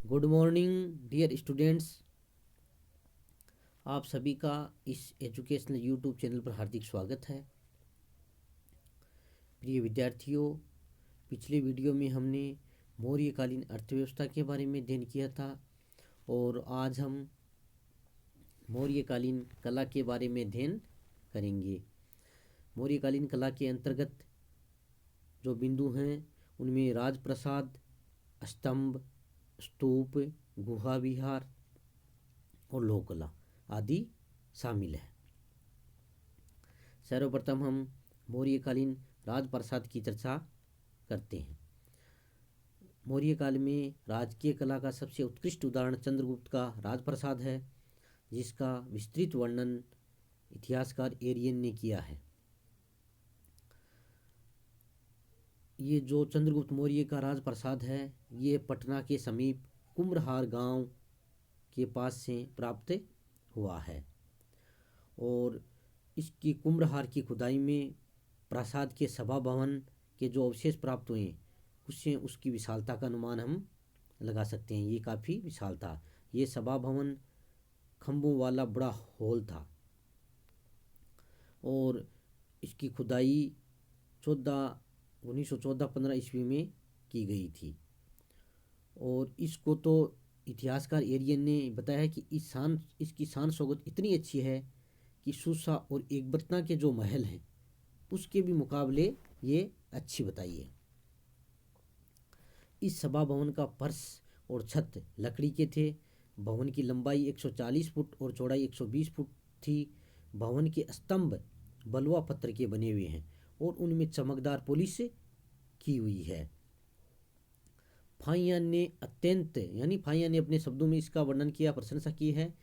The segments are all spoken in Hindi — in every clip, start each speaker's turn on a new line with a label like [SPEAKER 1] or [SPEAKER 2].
[SPEAKER 1] Good morning dear students. आप सभी का इस एजुकेशनल यूट्यूब चैनल पर हार्दिक स्वागत है। प्रिय विद्यार्थियों, पिछले वीडियो में हमने मौर्यकालीन अर्थव्यवस्था के बारे में अध्ययन किया था और आज हम मौर्यकालीन कला के बारे में अध्ययन करेंगे। मौर्यकालीन कला के अंतर्गत जो बिंदु हैं उनमें राजप्रसाद, स्तंभ, स्तूप, गुहा विहार और लोककला आदि शामिल है। सर्वप्रथम हम मौर्यकालीन राजप्रसाद की चर्चा करते हैं। मौर्य काल में राजकीय कला का सबसे उत्कृष्ट उदाहरण चंद्रगुप्त का राजप्रसाद है, जिसका विस्तृत वर्णन इतिहासकार एरियन ने किया है। ये जो चंद्रगुप्त मौर्य का राजप्रसाद है, ये पटना के समीप कुम्भरहार गांव के पास से प्राप्त हुआ है और इसकी कुम्भरहार की खुदाई में प्रासाद के सभा भवन के जो अवशेष प्राप्त हुए उससे उसकी विशालता का अनुमान हम लगा सकते हैं। ये काफ़ी विशाल था। ये सभा भवन खंभों वाला बड़ा हॉल था और इसकी खुदाई 1914-15 ईस्वी में की गई थी और इसको तो इतिहासकार एरियन ने बताया है कि इसकी शान शौकत इतनी अच्छी है कि सूसा और एकबतना के जो महल हैं उसके भी मुकाबले ये अच्छी बताई है। इस सभा भवन का फर्श और छत लकड़ी के थे। भवन की लंबाई 140 फुट और चौड़ाई 120 फुट थी। भवन के स्तंभ बलुआ पत्थर के बने हुए हैं और उनमें चमकदार पॉलिश की हुई है। फाइयान ने अपने शब्दों में इसका वर्णन किया, प्रशंसा की है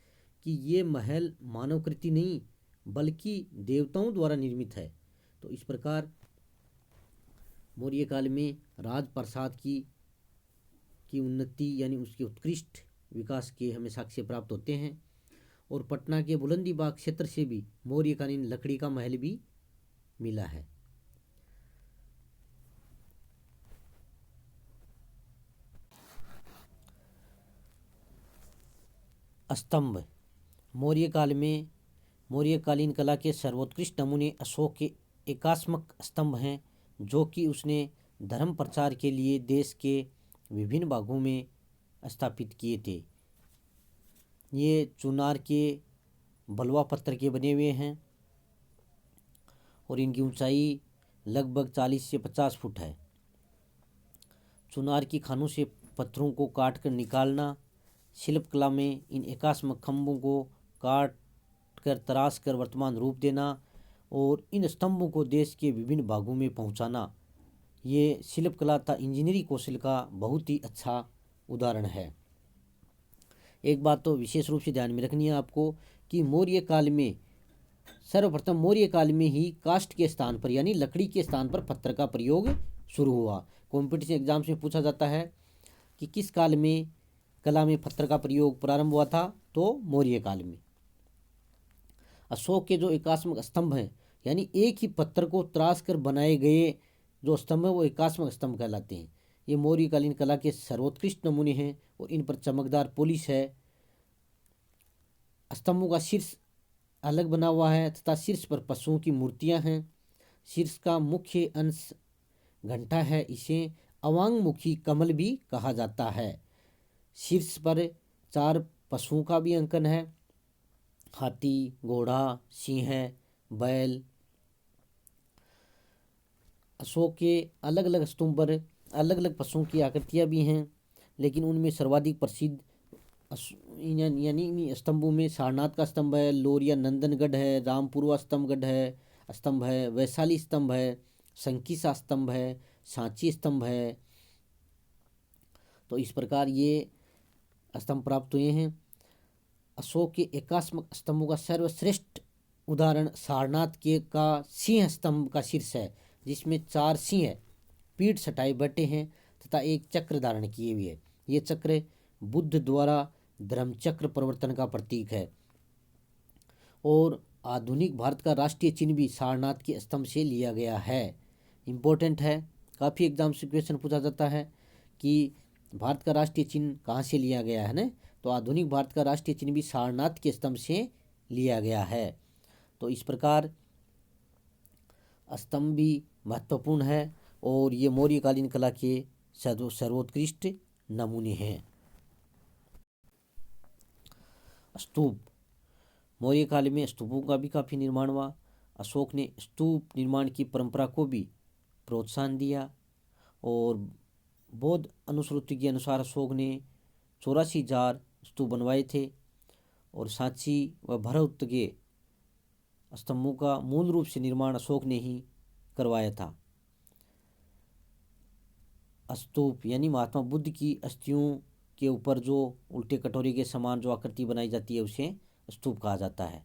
[SPEAKER 1] कि ये महल मानवकृति नहीं बल्कि देवताओं द्वारा निर्मित है। तो इस प्रकार मौर्य काल में राजप्रसाद की उन्नति यानी उसके उत्कृष्ट विकास के हमें साक्ष्य प्राप्त होते हैं। और पटना के बुलंदी बाग क्षेत्र से भी मौर्यकालीन लकड़ी का महल भी मिला है। स्तंभ। मौर्यकालीन कला के सर्वोत्कृष्ट नमूने अशोक के एकात्मक स्तंभ हैं, जो कि उसने धर्म प्रचार के लिए देश के विभिन्न भागों में स्थापित किए थे। ये चुनार के बलुआ पत्थर के बने हुए हैं और इनकी ऊंचाई लगभग 40 से 50 फुट है। चुनार की खानों से पत्थरों को काट कर निकालना, शिल्पकला में इन एकात्मक खंभों को काट कर तराश कर वर्तमान रूप देना और इन स्तंभों को देश के विभिन्न भागों में पहुंचाना, ये शिल्पकला तथा इंजीनियरिंग कौशल का बहुत ही अच्छा उदाहरण है। एक बात तो विशेष रूप से ध्यान में रखनी है आपको कि सर्वप्रथम मौर्य काल में ही काष्ठ के स्थान पर यानी लकड़ी के स्थान पर पत्थर का प्रयोग शुरू हुआ। कॉम्पिटिशन एग्जाम्स में पूछा जाता है कि किस काल में कला में पत्थर का प्रयोग प्रारंभ हुआ था, तो मौर्य काल में। अशोक के जो एकात्मक स्तंभ हैं यानी एक ही पत्थर को तराश कर बनाए गए जो स्तंभ है वो एकात्मक स्तंभ कहलाते हैं। ये मौर्यकालीन कला के सर्वोत्कृष्ट नमूने हैं और इन पर चमकदार पॉलिश है। स्तंभों का शीर्ष अलग बना हुआ है तथा शीर्ष पर पशुओं की मूर्तियां हैं। शीर्ष का मुख्य अंश घंटा है, इसे अवांगमुखी कमल भी कहा जाता है। शीर्ष पर 4 पशुओं का भी अंकन है, हाथी, घोड़ा, सिंह, बैल। अशोक के अलग अलग स्तंभ पर अलग अलग पशुओं की आकृतियां भी हैं, लेकिन उनमें सर्वाधिक प्रसिद्ध यानी स्तंभों में सारनाथ का स्तंभ है, लोरिया नंदनगढ़ है, रामपुरवा स्तंभ है, वैशाली स्तंभ है, संकीसा स्तंभ है, सांची स्तंभ है। तो इस प्रकार ये स्तंभ प्राप्त हुए हैं। अशोक के एकात्मक स्तंभों का सर्वश्रेष्ठ उदाहरण सारनाथ का सिंह स्तंभ का शीर्ष है, जिसमें 4 सिंह पीठ सटाए बैठे हैं तथा एक चक्र धारण किए हुए है। ये चक्र बुद्ध द्वारा धर्मचक्र परिवर्तन का प्रतीक है और आधुनिक भारत का राष्ट्रीय चिन्ह भी सारनाथ के स्तंभ से लिया गया है। इम्पोर्टेंट है, काफ़ी एग्जाम से क्वेश्चन पूछा जाता है कि भारत का राष्ट्रीय चिन्ह कहाँ से लिया गया है ना, तो आधुनिक भारत का राष्ट्रीय चिन्ह भी सारनाथ के स्तंभ से लिया गया है। तो इस प्रकार स्तंभ भी महत्वपूर्ण है और ये मौर्यकालीन कला के सर्वोत्कृष्ट नमूने हैं। स्तूप, मौर्य काल में स्तूपों का भी काफ़ी निर्माण हुआ। अशोक ने स्तूप निर्माण की परंपरा को भी प्रोत्साहन दिया और बौद्ध अनुश्रुति के अनुसार अशोक ने 84,000 स्तूप बनवाए थे और सांची व भरत के स्तंभों का मूल रूप से निर्माण अशोक ने ही करवाया था। स्तूप यानी महात्मा बुद्ध की अस्थियों के ऊपर जो उल्टे कटोरे के समान जो आकृति बनाई जाती है उसे स्तूप कहा जाता है।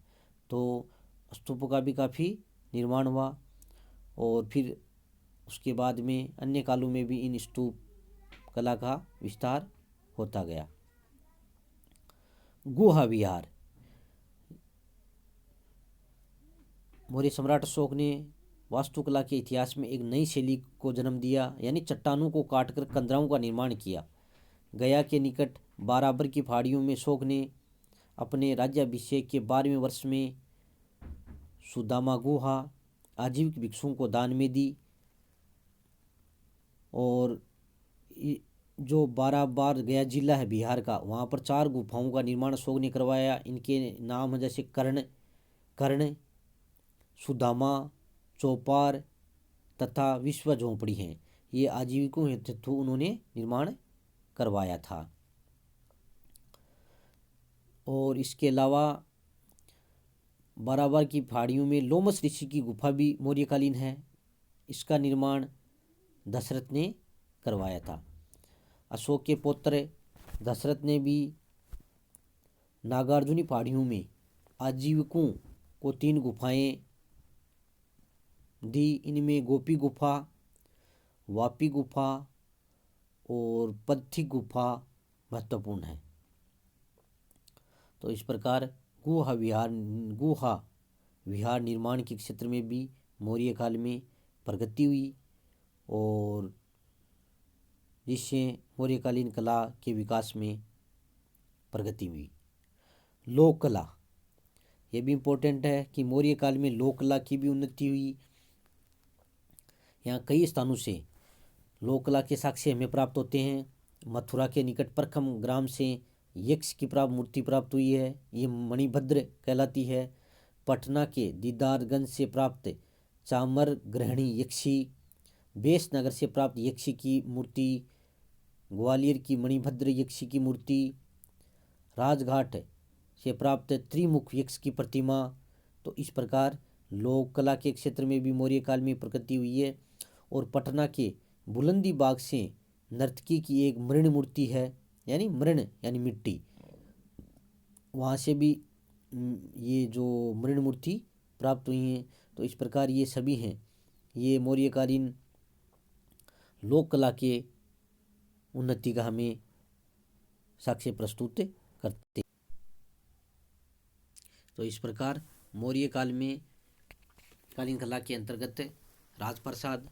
[SPEAKER 1] तो स्तूपों का भी काफ़ी निर्माण हुआ और फिर उसके बाद में अन्य कालों में भी इन स्तूप कला का विस्तार होता गया। गुहा विहार, मौर्य सम्राट अशोक ने वास्तुकला के इतिहास में एक नई शैली को जन्म दिया, यानी चट्टानों को काटकर कंदराओं का निर्माण किया। गया के निकट बाराबर की पहाड़ियों में अशोक ने अपने राज्याभिषेक के 12वें वर्ष में सुदामा गुहा आजीविक भिक्षुओं को दान में दी और जो बाराबार गया जिला है बिहार का, वहाँ पर 4 गुफाओं का निर्माण अशोक ने करवाया। इनके नाम है जैसे कर्ण, सुदामा, चौपार तथा विश्व झोंपड़ी हैं। ये आजीविकों हेतु उन्होंने निर्माण करवाया था। और इसके अलावा बाराबार की पहाड़ियों में लोमस ऋषि की गुफा भी मौर्यकालीन है। इसका निर्माण दशरथ ने करवाया था। अशोक के पुत्र दशरथ ने भी नागार्जुनी पहाड़ियों में आजीविकों को 3 गुफाएं दी। इनमें गोपी गुफा, वापी गुफा और पद्धि गुफा महत्वपूर्ण है। तो इस प्रकार गुहा विहार निर्माण के क्षेत्र में भी मौर्य काल में प्रगति हुई और जिससे मौर्यकालीन कला के विकास में प्रगति हुई। लोक कला, ये भी इम्पोर्टेंट है कि मौर्य काल में लोक कला की भी उन्नति हुई। यहाँ कई स्थानों से लोक कला के साक्ष्य हमें प्राप्त होते हैं। मथुरा के निकट परखम ग्राम से यक्ष की मूर्ति प्राप्त हुई है, ये मणिभद्र कहलाती है। पटना के दीदारगंज से प्राप्त चामर ग्रहणी यक्षी, बेसनगर से प्राप्त यक्षी की मूर्ति, ग्वालियर की मणिभद्र यक्षी की मूर्ति, राजघाट से प्राप्त त्रिमुख यक्ष की प्रतिमा। तो इस प्रकार लोक कला के क्षेत्र में भी मौर्य काल में प्रगति हुई है। और पटना के बुलंदी बाग से नर्तकी की एक मृण मूर्ति है, यानी मृण यानी मिट्टी, वहाँ से भी ये जो मृण मूर्ति प्राप्त हुई हैं। तो इस प्रकार ये सभी हैं, ये मौर्यकालीन लोक कला के उन्नति का हमें साक्ष्य प्रस्तुत करते। तो इस प्रकार मौर्य काल में कालीन कला के अंतर्गत राजप्रसाद,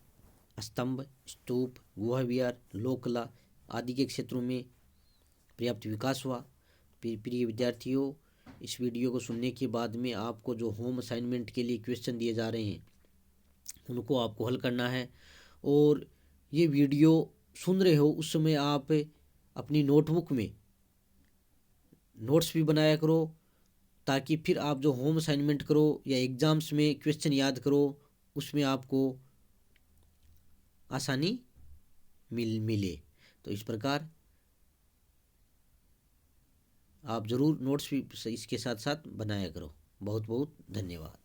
[SPEAKER 1] स्तंभ, स्तूप, गुहा विहार, लोक कला आदि के क्षेत्रों में पर्याप्त विकास हुआ। प्रिय विद्यार्थियों, इस वीडियो को सुनने के बाद में आपको जो होम असाइनमेंट के लिए क्वेश्चन दिए जा रहे हैं उनको आपको हल करना है। और ये वीडियो सुन रहे हो उस समय आप अपनी नोटबुक में नोट्स भी बनाया करो, ताकि फिर आप जो होम असाइनमेंट करो या एग्ज़ाम्स में क्वेश्चन याद करो उसमें आपको आसानी मिले। तो इस प्रकार आप ज़रूर नोट्स भी इसके साथ साथ बनाया करो। बहुत बहुत धन्यवाद।